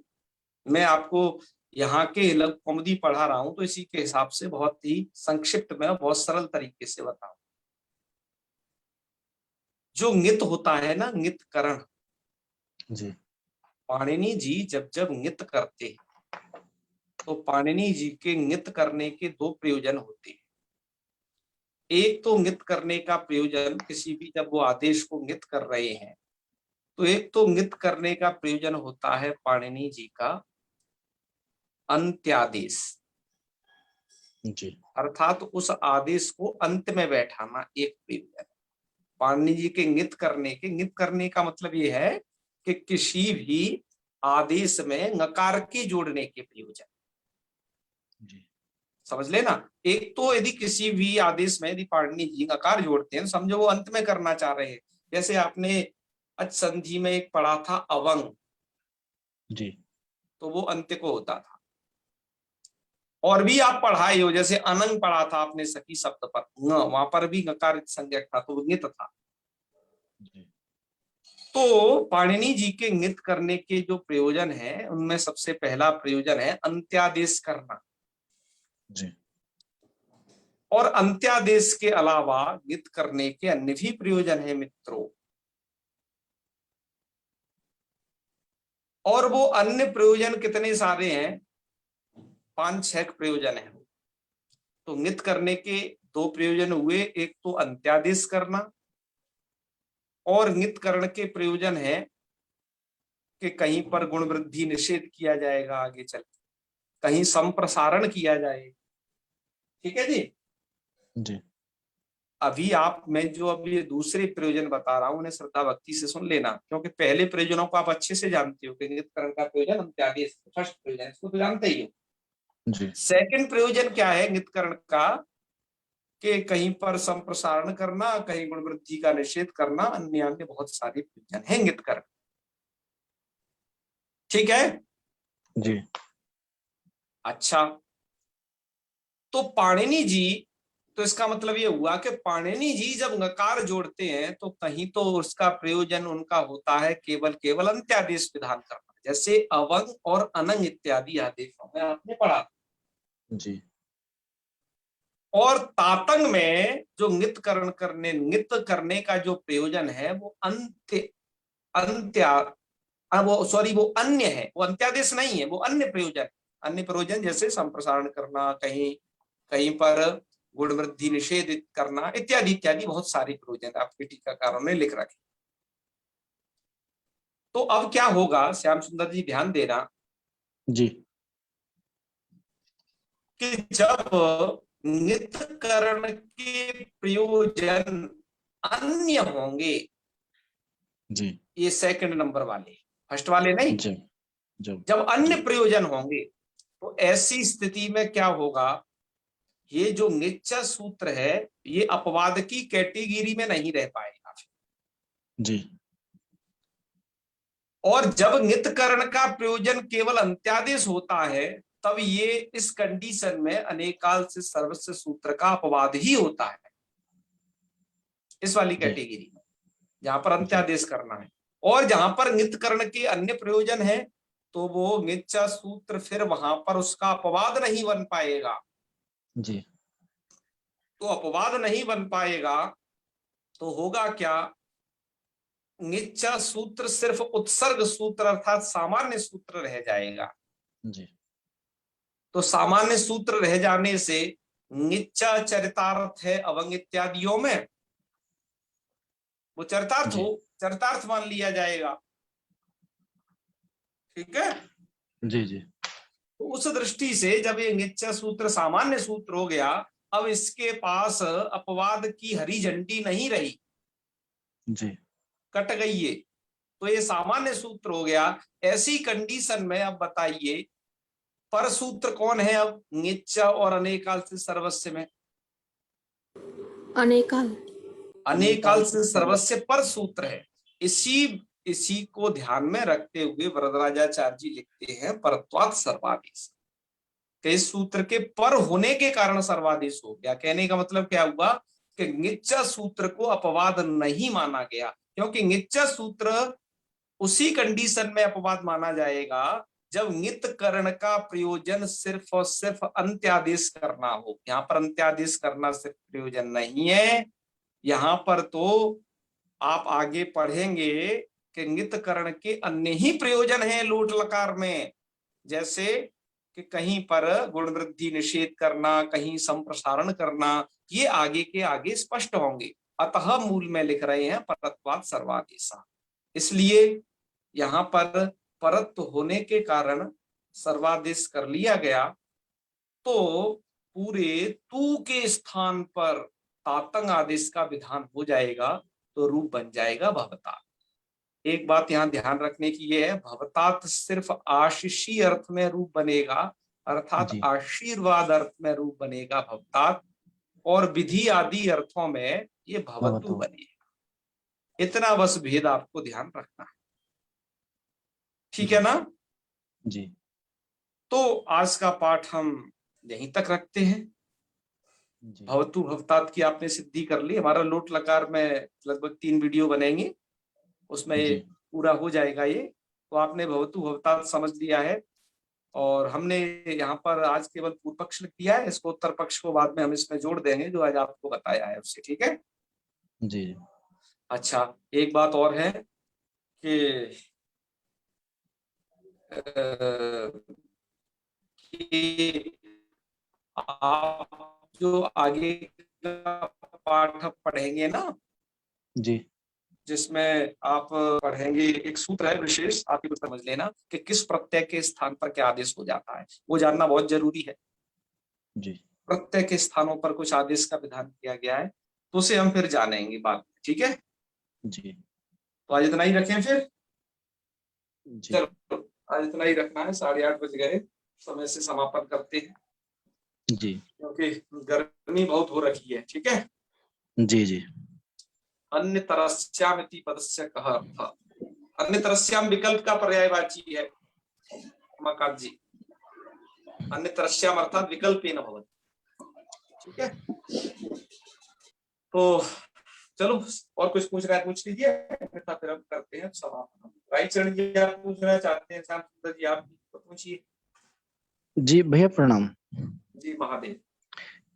A: मैं आपको यहाँ के लघु कौमुदी पढ़ा रहा हूं, तो इसी के हिसाब से बहुत ही संक्षिप्त में बहुत सरल तरीके से बताऊं। जो ङित होता है ना, ङित करण,
B: जी
A: पाणिनि जी जब जब ङित करते हैं, तो पाणिनि जी के ङित करने के दो प्रयोजन होते हैं। एक तो ङित करने का प्रयोजन, किसी भी जब वो आदेश को ङित कर रहे हैं, तो एक तो ङित करने का प्रयोजन होता है पाणिनि जी का अंत्यादेश,
B: जी
A: अर्थात उस आदेश को अंत में बैठाना एक प्रयोजन। पाणिनि जी के ङित करने का मतलब ये है कि किसी भी आदेश में ङकार के जोड़ने के प्रयोजन,
B: जी
A: समझ लेना। एक तो यदि किसी भी आदेश में यदि पाणिनि जी ङकार जोड़ते हैं, समझो वो अंत में करना चाह रहे हैं। जैसे आपने अच संधि में एक पढ़ा था अवंग,
B: जी
A: तो वो अंत्य को होता था। और भी आप पढ़ाए हो, जैसे अनंग पढ़ा था आपने सखी शब्द पर, वहां पर भी ङकार संज्ञक था, तो वो ङित था।
B: जी
A: तो पाणिनि जी के ङित करने के जो प्रयोजन है, उनमें सबसे पहला प्रयोजन है अंत्यादेश करना।
B: जी
A: और अंत्यादेश के अलावा ङित करने के अन्य भी प्रयोजन है मित्रों, और वो अन्य प्रयोजन कितने सारे हैं, 5-6 प्रयोजन है। तो ङित करने के दो प्रयोजन हुए, एक तो अंत्यादेश करना, और ङित करण के प्रयोजन है कि कहीं पर गुण वृद्धि निषेध किया जाएगा आगे चल, कहीं संप्रसारण किया जाए। ठीक है जी।
B: जी
A: अभी आप, मैं जो अभी ये दूसरे प्रयोजन बता रहा हूं, उन्हें श्रद्धा भक्ति से सुन लेना, क्योंकि पहले प्रयोजनों को आप अच्छे से जानते हो कि ङित करण का प्रयोजन अंत्यादेश, फर्स्ट प्रयोजन, इसको तो जानते ही हो।
B: जी
A: सेकंड प्रयोजन क्या है ङित करण का, कि कहीं पर संप्रसारण करना, कहीं गुण वृद्धि का निषेध करना, अन्य अन्य बहुत सारे प्रयोजन है ङित करण। ठीक है।
B: जी
A: अच्छा, तो पाणिनि जी, तो इसका मतलब ये हुआ कि पाणिनि जी जब ङकार जोड़ते हैं, तो कहीं तो उसका प्रयोजन उनका होता है केवल केवल अंत्यादेश विधान करना, जैसे अवंग और अनंग इत्यादि आदेशों में आपने पढ़ा।
B: जी
A: और तातंग में जो नित करने का जो प्रयोजन है वो वो अन्य है, वो अंत्यादेश नहीं है, वो अन्य प्रयोजन जैसे संप्रसारण करना, कहीं कहीं पर गुण वृद्धि निषेधित करना इत्यादि इत्यादि बहुत सारे प्रयोजन आपके टीकाकारों ने लिख रखे। तो अब क्या होगा श्याम सुंदर जी, ध्यान देना
B: जी
A: कि जब नित्यकरण के प्रयोजन अन्य होंगे,
B: जी
A: ये सेकंड नंबर वाले, फर्स्ट वाले नहीं, जब अन्य प्रयोजन होंगे तो ऐसी स्थिति में क्या होगा, ये जो निच्चा सूत्र है ये अपवाद की कैटेगरी में नहीं रह पाएगा।
B: जी
A: और जब नित्यकरण का प्रयोजन केवल अंत्यादेश होता है तब ये इस कंडीशन में अनेकाल से सर्वस्व सूत्र का अपवाद ही होता है, इस वाली कैटेगरी में जहां पर अंत्यादेश करना है। और जहां पर नित्यकरण के अन्य प्रयोजन है तो वो निच्चा सूत्र फिर वहां पर उसका अपवाद नहीं बन पाएगा।
B: जी
A: तो अपवाद नहीं बन पाएगा तो होगा क्या, निच्चा सूत्र सिर्फ उत्सर्ग सूत्र अर्थात सामान्य सूत्र रह जाएगा।
B: जी
A: तो सामान्य सूत्र रह जाने से निच्चा चरितार्थ है अवंग इत्यादियों में, वो चरितार्थ मान लिया जाएगा। ठीक है,
B: जी जी
A: तो उस दृष्टि से जब ये निच्चा सूत्र सामान्य सूत्र हो गया, अब इसके पास अपवाद की हरी झंडी नहीं रही,
B: जी
A: कट गई ये, तो ये सामान्य सूत्र हो गया। ऐसी कंडीशन में अब बताइए पर सूत्र कौन है अब निच्चा और अनेकाल से सर्वस्व में? अनेकाल से सर्वस्व पर सूत्र है। इसी को ध्यान में रखते हुए वरदराजाचार्य जी लिखते हैं परत्वात् सर्वादेश, इस सूत्र के पर होने के कारण सर्वादेश हो गया। कहने का मतलब क्या हुआ कि निच्चा सूत्र को अपवाद नहीं माना गया, क्योंकि निच्चा सूत्र उसी कंडीशन में अपवाद माना जाएगा जब नित्यकरण का प्रयोजन सिर्फ और सिर्फ अंत्यादेश करना हो। यहाँ पर अंत्यादेश करना सिर्फ प्रयोजन नहीं है, यहाँ पर तो आप आगे पढ़ेंगे कि नित्यकरण के अन्य ही प्रयोजन हैं लोट लकार में, जैसे कि कहीं पर गुण वृद्धि निषेध करना, कहीं संप्रसारण करना, ये आगे के आगे स्पष्ट होंगे। अतः मूल में लिख रहे हैं परत्वात् सर्वादेशा, इसलिए यहाँ पर परत्व होने के कारण सर्वादेश कर लिया गया। तो पूरे तू के स्थान पर तातंग आदेश का विधान हो जाएगा, तो रूप बन जाएगा भवतात। एक बात यहाँ ध्यान रखने की ये है, भवतात सिर्फ आशीषी अर्थ में रूप बनेगा, अर्थात आशीर्वाद अर्थ में रूप बनेगा भवतात, और विधि आदि अर्थों में ये भवतु बनेगा। इतना बस भेद आपको ध्यान रखना है, ठीक है ना?
B: जी।
A: तो आज का पाठ हम यहीं तक रखते हैं। भवतु भवतात की आपने सिद्धि कर ली। हमारा लोट लकार में लगभग 3 वीडियो बनेंगे, उसमें पूरा हो जाएगा ये। तो आपने भवतु भवतात समझ लिया है, और हमने यहाँ पर आज केवल पूर्व पक्ष लिख दिया है, इसको उत्तर पक्ष को बाद में हम इसमें जोड़ देंगे जो आज आपको बताया है उससे, ठीक है
B: जी।
A: अच्छा, एक बात और है कि आप जो आगे का पाठ पढ़ेंगे ना
B: जी,
A: जिसमें आप पढ़ेंगे, एक सूत्र है विशेष, आप ये समझ लेना कि किस प्रत्यय के स्थान पर क्या आदेश हो जाता है, वो जानना बहुत जरूरी है।
B: जी।
A: प्रत्यय के स्थानों पर कुछ आदेश का विधान किया गया है, तो उसे हम फिर जानेंगे बाद में, ठीक है
B: जी।
A: तो आज इतना ही रखें फिर।
B: जी।
A: चलो आज इतना ही रखना है, 8:30 बज गए, समय से समापन करते हैं
B: जी,
A: क्योंकि गर्मी बहुत हो रखी है, ठीक है।
B: जी। जी।
A: अन्य तरस्याम इति पदस्य कः अर्थ, अन्य तरस्याम विकल्प का पर्यायवाची है उमाकांत जी, अन्य तरस्याम अर्थात विकल्पेन भवति, ठीक है। तो चलो, और कुछ पूछ रहा है पूछ लीजिए, फिर हम करते हैं समापन। रायचरण जी आप पूछना चाहते हैं? श्याम सुंदर जी आप पूछिए।
B: जी भैया प्रणाम।
A: जी महादेव।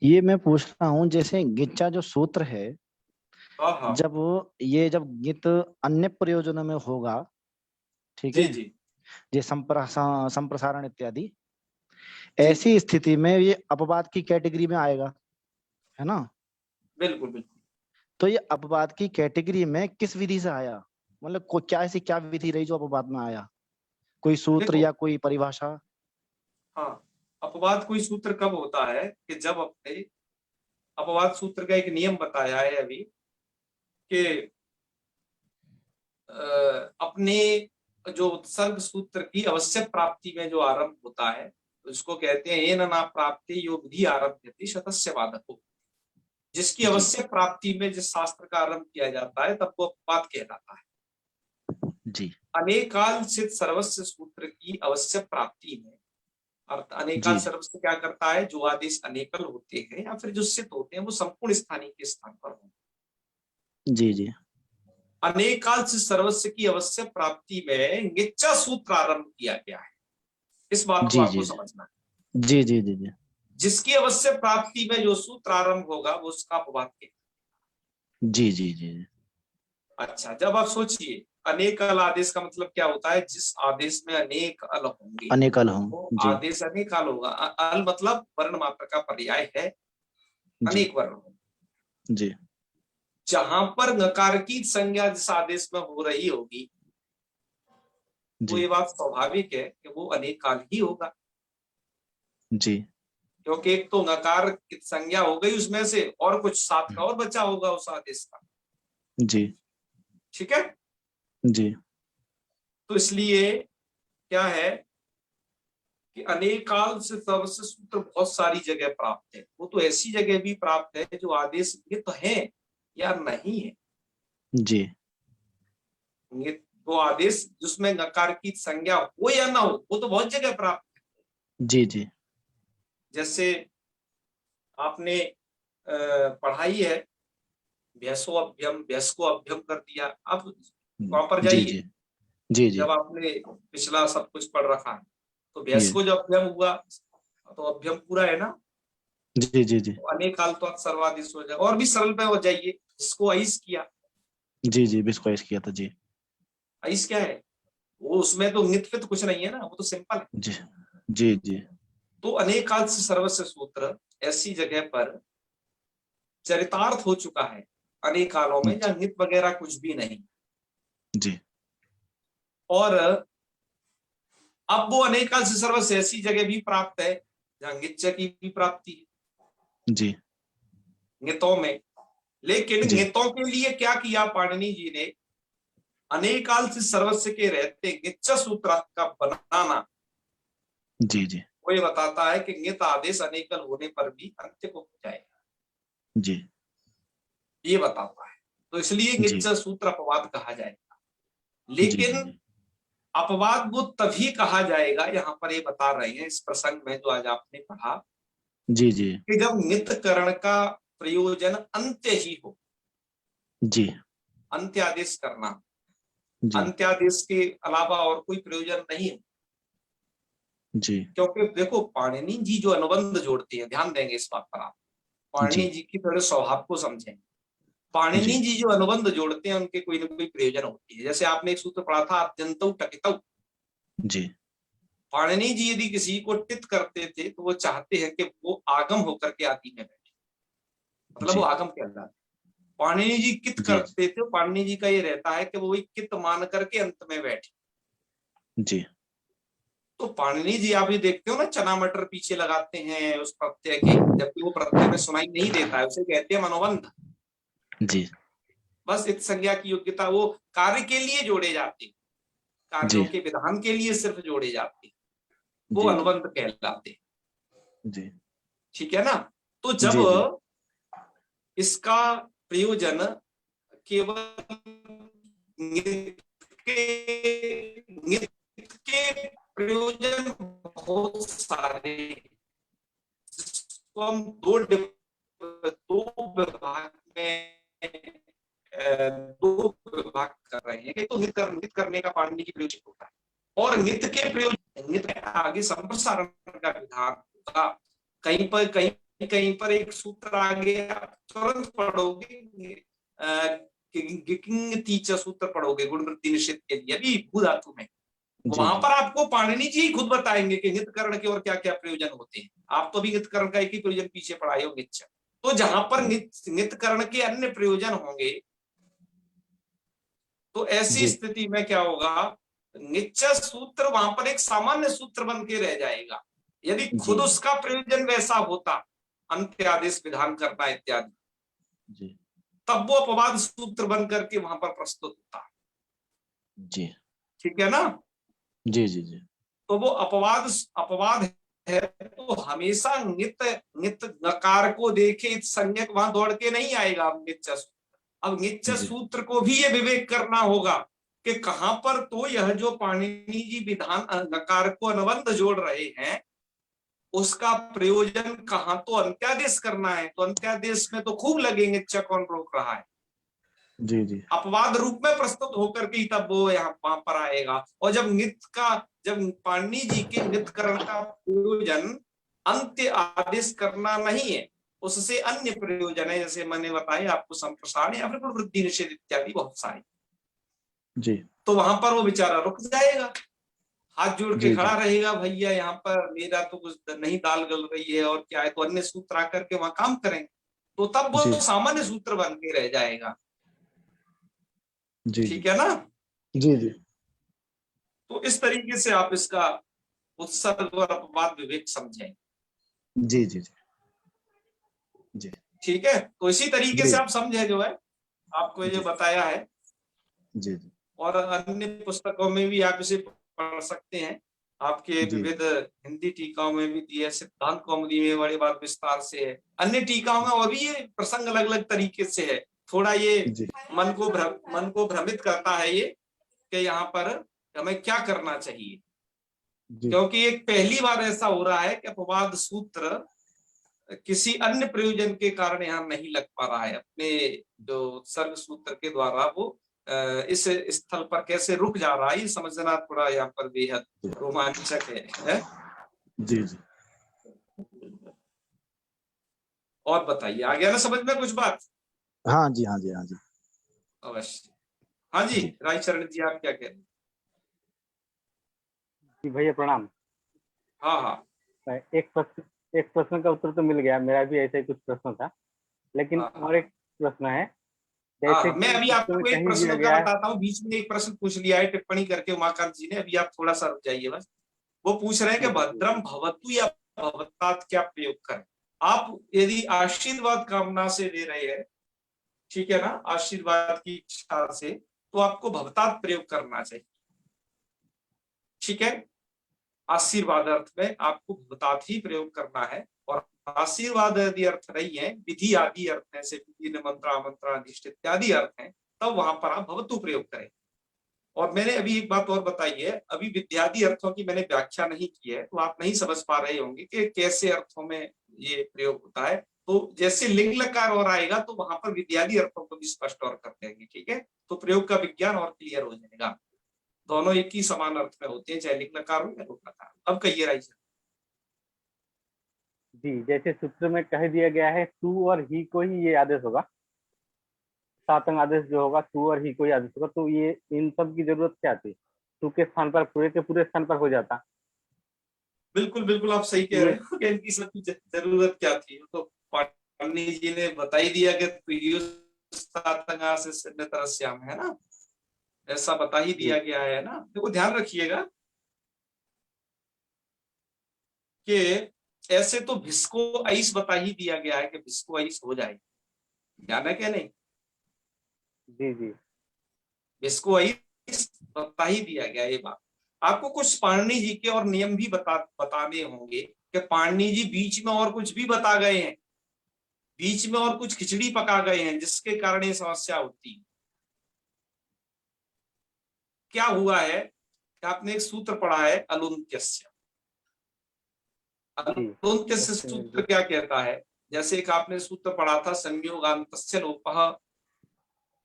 B: ये मैं पूछ रहा हूँ, जैसे गिच्चा जो सूत्र है,
A: हाँ
B: जब जब गित अन्य प्रयोजनों में होगा, ठीक
A: जी
B: है,
A: जी
B: ये संप्रसारण इत्यादि,
A: जी
B: ऐसी स्थिति में ये अपवाद की कैटेगरी में आएगा, है ना?
A: बिल्कुल बिल्कुल।
B: तो ये अपवाद की कैटेगरी में किस विधि से आया? मतलब क्या ऐसी क्या विधि रही जो अपवाद में आया? कोई सूत्र
A: देखो
B: या कोई परिभाषा?
A: हाँ, अपवाद कोई सूत्र कब होता है कि जब अपने अपवाद सूत्र का एक नियम बताया है अभी कि अपने जो उत्सर्ग सूत्र की आवश्यक प्राप्ति में जो आरंभ होता है उसको कहते हैं येन ना प्राप्ति यो विधि आरभ्यते शतस्य बाधको। जिसकी
B: जी
A: आवश्यक प्राप्ति में जिस शास्त्र का आरंभ किया जाता है तब वो अपवाद कहलाता है।
B: जी
A: अनेकाल सिद्ध सर्वस्व सूत्र की आवश्यक प्राप्ति में, अर्थ अनेकाल
B: जी
A: सर्वस्व क्या करता है, जो आदेश अनेकल होते हैं या फिर जो सिद्ध होते हैं वो संपूर्ण स्थानीय के स्थान पर होते हैं।
B: जी जी
A: अनेकाल से सर्वस्व की अवश्य प्राप्ति में निच्चा सूत्र आरंभ किया गया है। इस बात को
B: जी
A: आपको
B: जी
A: समझना है।
B: जी जी जी जी
A: जिसकी अवश्य प्राप्ति में जो सूत्र आरंभ होगा वो उसका अपवाद के।
B: जी जी जी
A: अच्छा, जब आप सोचिए अनेक अल आदेश का मतलब क्या होता है, जिस आदेश में अनेक अल होंगे
B: अनेकल हूँ।
A: वो
B: जी
A: आदेश अनेक अल होगा। अल मतलब वर्ण मात्र का पर्याय है,
B: जी
A: अनेक वर्ण होंगे।
B: जी
A: जहां पर नकार की संज्ञा जिस आदेश में हो रही होगी तो
B: जी
A: ये बात स्वाभाविक है कि वो अनेक काल ही होगा,
B: जी
A: क्योंकि एक तो नकार की संज्ञा हो गई उसमें से और कुछ साथ का और बचा होगा उस आदेश का।
B: जी
A: ठीक है,
B: जी
A: तो इसलिए क्या है कि अनेक काल से सर्वस्व सूत्र बहुत सारी जगह प्राप्त है। वो तो ऐसी जगह भी प्राप्त है जो आदेश ये तो है या नहीं है।
B: जी
A: ये तो आदेश जिसमें नकार की संज्ञा हो या ना हो वो तो बहुत जगह प्राप्त है।
B: जी जी
A: जैसे आपने पढ़ाई है, भैंसो अभ्यम, भैंस को अभ्यम कर दिया। आप वहां पर
B: जी
A: जाइए,
B: जी जी जी
A: जब आपने पिछला सब कुछ पढ़ रखा है तो भैंस
B: जी
A: को जब अभ्यम हुआ तो अभ्यम पूरा है ना,
B: जी जी जी
A: तो अनेक काल तो सर्वाधिश हो जाएगा। और भी सरल पे हो जाइए, इसको अईस किया।
B: जी जी बिस्को किया था। जी
A: अईस क्या है, वो उसमें तो नित फित कुछ नहीं है ना, वो तो सिंपल है।
B: जी जी जी
A: तो अनेक काल से सर्वस्व सूत्र ऐसी जगह पर चरितार्थ हो चुका है अनेक कालों में जहां नित वगैरह कुछ भी नहीं।
B: जी
A: और अब वो अनेक काल से सर्वस्व ऐसी जगह भी प्राप्त है जहां नित्य की भी प्राप्ति है
B: जी
A: नितों में। लेकिन
B: जी
A: नितों के लिए क्या किया पाणिनि जी ने, अनेक काल से सर्वस्व के रहते नित्य सूत्र का बनाना।
B: जी जी
A: वो ये बताता है कि नित आदेश अनेकल होने पर भी अंत्य को हो जाएगा,
B: जी
A: ये बताता है। तो इसलिए
B: जी
A: नित्य सूत्र अपवाद कहा जाएगा।
B: जी
A: लेकिन
B: जी
A: अपवाद वो तभी कहा जाएगा, यहाँ पर ये बता रहे हैं इस प्रसंग में जो आज आपने पढ़ा,
B: जी जी
A: कि जब नित करण का प्रयोजन अंत्य ही हो।
B: जी
A: अंत्य आदेश करना,
B: जी
A: अंत्यादेश के अलावा और कोई प्रयोजन नहीं है।
B: जी
A: क्योंकि देखो पाणिनि जी जो अनुबंध जोड़ते हैं, ध्यान देंगे इस बात पर आप, पाणिनि
B: जी
A: जी की थोड़े स्वभाव को समझें। पाणिनि
B: जी
A: जी जो अनुबंध जोड़ते हैं उनके कोई ना कोई प्रयोजन होती है। जैसे आपने एक सूत्र पढ़ा था अत्यंत टकित।
B: जी
A: पाणिनि जी यदि किसी को टित करते थे तो वो चाहते हैं कि वो आगम होकर के आदि में बैठे, मतलब वो
B: जी
A: आगम कहलाता है। पाणिनि जी कित
B: जी
A: करते थे, पाणिनि जी का ये रहता है कि वो वही कित मान करके अंत में बैठे।
B: जी
A: तो पाणिनि जी आप ये देखते हो ना, चना मटर पीछे लगाते हैं उस प्रत्यय के, जबकि वो प्रत्यय में सुनाई नहीं देता है, उसे कहते हैं मनोबंध।
B: जी
A: बस इत संज्ञा की योग्यता वो कार्य के लिए जोड़े जाते, कार्यों
B: जी
A: के विधान के लिए सिर्फ जोड़े जाते, वो
B: जी
A: अनुबंध कहलाते।
B: जी
A: ठीक है ना। तो जब
B: जी जी
A: इसका प्रयोजन केवल नित्य के प्रयोजन बहुत सारे, जिसको हम दो विभाग में दो विभाग कर रहे हैं। एक तो नित्य करने का पाणिनि की प्रयोजन होता है, और नित्य के प्रयोजन नित्य आगे संप्रसारण का विधान होगा। कहीं कहीं पर एक सूत्र आगे आप तुरंत पढ़ोगे, गिकिंग तीचा सूत्र पढ़ोगे गुण वृद्धि निषेध के लिए अभी भू धातु में, वहां पर आपको पाणिनि जी खुद बताएंगे कि नित्यकरण के और क्या क्या प्रयोजन होते हैं। आप तो भी नित्यकरण का एक ही प्रयोजन पीछे पढ़ाए हो, नित्य। तो जहां पर नित्यकरण के अन्य प्रयोजन होंगे, तो ऐसी स्थिति में क्या होगा, नित्य सूत्र वहां पर एक सामान्य सूत्र बन के रह जाएगा। यदि खुद उसका प्रयोजन वैसा होता, अंत्यादेश विधान करना इत्यादि, तब वो अपवाद सूत्र बन करके वहां पर प्रस्तुत होता।
B: जी,
A: ठीक है ना?
B: जी जी जी।
A: तो वो अपवाद है, तो हमेशा नित नकार को देखे संज्ञक वहां दौड़ के नहीं आएगा। नित्य सूत्र, अब नित्य सूत्र को भी ये विवेक करना होगा कि कहां पर तो यह जो पाणिनि जी विधान नकार को अनुबंध जोड़ रहे हैं, उसका प्रयोजन कहां तो अंत्यादेश करना है, तो अंत्यादेश में तो खूब लगेंगे, नित्य कौन रोक रहा है।
B: जी जी।
A: अपवाद रूप में प्रस्तुत होकर के तब वो यहाँ वहां पर आएगा। और जब पाणिनि जी के नित्यकरण का प्रयोजन अंत्य आदेश करना नहीं है, उससे अन्य प्रयोजन है, जैसे मैंने बताया आपको, संप्रसारण या फिर गुण वृद्धि निषेध इत्यादि बहुत सारे
B: जी।
A: तो वहां पर वो बेचारा रुक जाएगा, हाथ जोड़ के खड़ा रहेगा, भैया यहाँ पर मेरा तो कुछ नहीं दाल गल रही है और क्या है, तो अन्य सूत्र आकर के वहां काम करेंगे, तो तब वो सामान्य सूत्र बन के रह जाएगा।
B: जी
A: ठीक है ना?
B: जी जी।
A: तो इस तरीके से आप इसका उत्सर्ग और अपवाद विवेक समझें।
B: जी जी जी।
A: ठीक है, तो इसी तरीके से आप समझे जो है आपको ये बताया है।
B: जी जी।
A: और अन्य पुस्तकों में भी आप इसे पढ़ सकते हैं, आपके विविध हिंदी टीकाओं में भी दिए, सिद्धांत कौमुदी में बड़ी बात विस्तार से है, अन्य टीकाओं में और भी ये प्रसंग अलग अलग तरीके से है। थोड़ा ये मन को भ्रमित करता है ये कि यहाँ पर हमें क्या करना चाहिए, क्योंकि एक पहली बार ऐसा हो रहा है कि अपवाद सूत्र किसी अन्य प्रयोजन के कारण यहाँ नहीं लग पा रहा है, अपने जो सर्ग सूत्र के द्वारा वो इस स्थल पर कैसे रुक जा रहा है, ये समझना थोड़ा यहाँ पर बेहद रोमांचक है?
B: जी जी।
A: और बताइए, आ गया ना समझ में कुछ बात?
B: हाँ जी, हाँ जी, हाँ जी,
A: अवश्य। हाँ जी, रायचरण जी आप क्या कह रहे हैं?
D: जी भैया प्रणाम।
A: हाँ हाँ,
D: एक प्रश्न का उत्तर तो मिल गया, मेरा भी ऐसा ही कुछ प्रश्न था, लेकिन और एक प्रश्न है।
A: जैसे मैं अभी आपको एक प्रश्न का बताता हूँ, बीच में एक प्रश्न पूछ लिया है टिप्पणी करके उमाकांत जी ने, अभी आप थोड़ा सा रुक जाइए बस। वो पूछ रहे हैं कि भद्रम भवतु या भवतात क्या प्रयोग करें। आप यदि आशीर्वाद कामना से दे रहे हैं, ठीक है ना, आशीर्वाद की इच्छा से, तो आपको भवतात प्रयोग करना चाहिए। ठीक है, आशीर्वाद अर्थ में आपको भवतात ही प्रयोग करना है। और आशीर्वाद यदि अर्थ नहीं है, विधि आदि अर्थ है, जैसे मंत्र मंत्र अधिष्ठ इत्यादि अर्थ है, तब वहां पर आप भवतु प्रयोग करें। और मैंने अभी एक बात और बताई है, अभी विद्यादि अर्थों की मैंने व्याख्या नहीं की है, तो आप नहीं समझ पा रहे होंगे कि कैसे अर्थों में ये प्रयोग होता है। तो जैसे लिंग लकार और आएगा तो वहां पर विद्यादि अर्थों को भी स्पष्ट और कर देंगे। ठीक है, तो प्रयोग का विज्ञान और क्लियर हो जाएगा। दोनों एक ही समान अर्थ में होते हैं, चाहे लिंग लकार हो या लोक लकार हो। अब कहिए राइट
D: जी, जैसे सूत्र में कह दिया गया है तू और ही को ही ये आदेश होगा, सातंग आदेश जो होगा तू और ही को ही आदेश होगा, तो ये इन सब की जरूरत क्या थी? तू के स्थान पर पूरे के पूरे स्थान पर हो जाता।
A: बिल्कुल बिल्कुल आप सही कह रहे हो कि इनकी सब जरूरत क्या थी। तो पाणिनि जी ने बता ही दिया कि तरस्याम है ना, ऐसा बता ही दिया गया है ना। देखो ध्यान रखिएगा कि ऐसे तो भिस्को आइस बता ही दिया गया है कि भिस्को आइस हो जाएगी, ध्यान है क्या नहीं?
D: जी जी,
A: भिस्को आइस बता ही दिया गया ये बात। आपको कुछ पाणिनि जी के और नियम भी बताने होंगे कि पाणिनि जी बीच में और कुछ भी बता गए हैं, बीच में और कुछ खिचड़ी पका गए हैं, जिसके कारण ये समस्या होती है। क्या हुआ है कि आपने एक सूत्र पढ़ा है अलुंत्यस्य। अलुंत्यस्य सूत्र क्या कहता है? जैसे एक आपने सूत्र पढ़ा था संयोगांतस्य लोपः,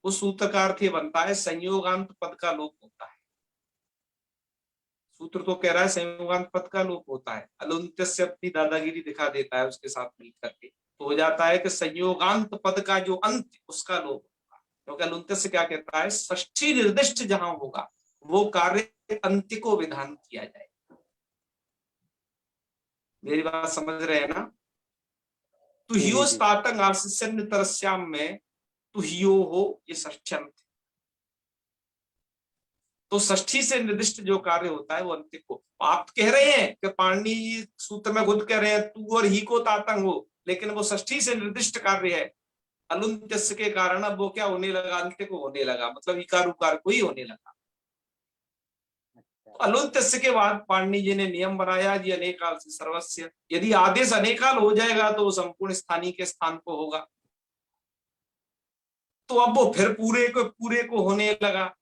A: उस सूत्र का अर्थ ये बनता है संयोगांत पद का लोप होता है। सूत्र तो कह रहा है संयोगांत पद का लोप होता है, अलुंत्य से अपनी दादागिरी दिखा देता है उसके साथ मिलकर के, तो हो जाता है कि संयोगांत पद का जो अंत उसका लोप होगा, क्योंकि अलुंत्य से क्या कहता है, षष्ठी निर्दिष्ट जहां होगा वो कार्य अंत्य को विधान किया जाएगा। मेरी बात समझ रहे हैं ना? तुहियो स्तातंग आशिष्यन्य तरस्याम में तुहियो हो, ये षष्ठ्यंत। तो षष्ठी से निर्दिष्ट जो कार्य होता है वो अंत्य को, आप कह रहे हैं कि पाणिनि सूत्र में खुद कह रहे हैं तू और ही को तातंग हो, लेकिन वो षष्ठी से निर्दिष्ट कार्य है, अलुंत्यस्य के कारण अब वो क्या होने लगा, अंत्य को होने लगा, मतलब इकार उकार को ही होने लगा। तो अलुंत्यस्य के बाद पाणिनि जी ने नियम बनाया जी अनेकाल से सर्वस्य, यदि आदेश अनेकाल हो जाएगा तो वो संपूर्ण स्थानीय के स्थान को होगा, तो अब वो फिर पूरे को होने लगा।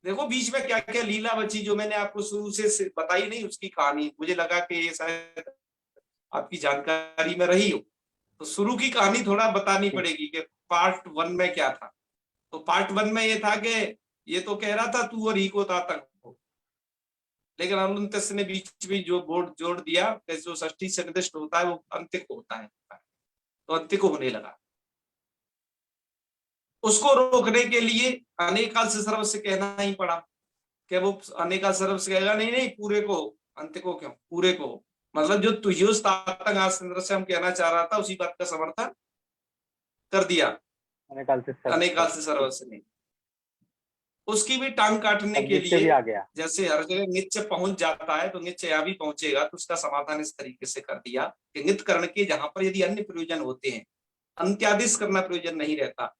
A: देखो बीच में क्या क्या लीला बची जो मैंने आपको शुरू से बताई नहीं, उसकी कहानी मुझे लगा कि ये शायद आपकी जानकारी में रही हो, तो शुरू की कहानी थोड़ा बतानी पड़ेगी कि पार्ट 1 में क्या था। तो पार्ट 1 में ये था कि ये तो कह रहा था तू और ही को तातंग हो, लेकिन अलुंत्यस्य ने बीच में जो बोर्ड जोड़ दिया कि जो षष्ठी से निर्दिष्ट होता है वो अंत्य को होता है, तो अंत्य को होने लगा। उसको रोकने के लिए अनेकाल से सर्व से कहना ही पड़ा कि वो अनेकाल सर्व से कहेगा नहीं नहीं पूरे को, अंत्य को क्यों, पूरे को, मतलब जो तुहियो स्तातंग आशिष्यन्य से हम कहना चाह रहा था उसी बात का समर्थन कर दिया अनेकाल से सर्व से नहीं। उसकी भी टांग काटने के लिए
D: आ गया,
A: जैसे हर जगह नित्य पहुंच जाता है तो नित्य यहाँ भी पहुंचेगा, तो उसका समाधान इस तरीके से कर दिया कि नित्य करण के जहां पर यदि अन्य प्रयोजन होते हैं, अंत्यादेश करना प्रयोजन नहीं रहता,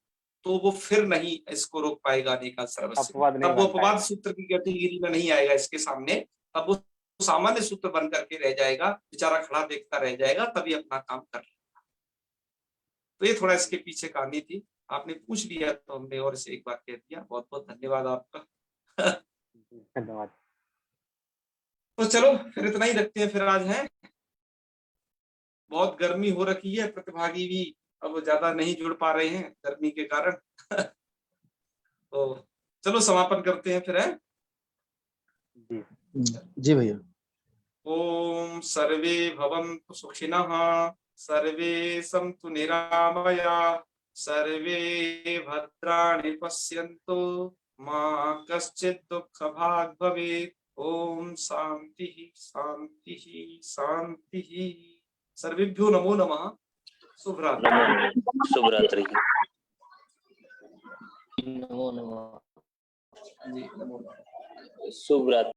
A: तो वो फिर नहीं इसको रोक पाएगा अनेकाल सर्वस्य, तब वो अपवाद सूत्र की कैटेगरी में नहीं आएगा इसके सामने, तब वो सामान्य सूत्र बन करके रह जाएगा, बेचारा खड़ा देखता रह जाएगा, तभी अपना काम कर लेगा। तो ये थोड़ा इसके पीछे कहानी थी, आपने पूछ लिया तो हमने और इसे एक बार कह दिया। बहुत बहुत धन्यवाद आपका।
D: धन्यवाद।
A: तो चलो फिर इतना ही रखते हैं फिर आज, है बहुत गर्मी हो रखी है, प्रतिभागी भी अब ज्यादा नहीं जुड़ पा रहे हैं गर्मी के कारण। तो चलो समापन करते हैं फिर, है
B: जी भैया।
A: ओम सर्वे भवन्तु सुखिनः, सर्वे सन्तु निरामया, सर्वे भद्राणि पश्यन्तु, मा कश्चित् दुःखभाग् भवेत्। ओम शांति शांति शांति। सर्वेभ्यो नमो नमः। शुभ रात्रि।
E: शुभ रात्रि। नमो नमः।
A: जी नमो नमः।
E: शुभ रात्रि।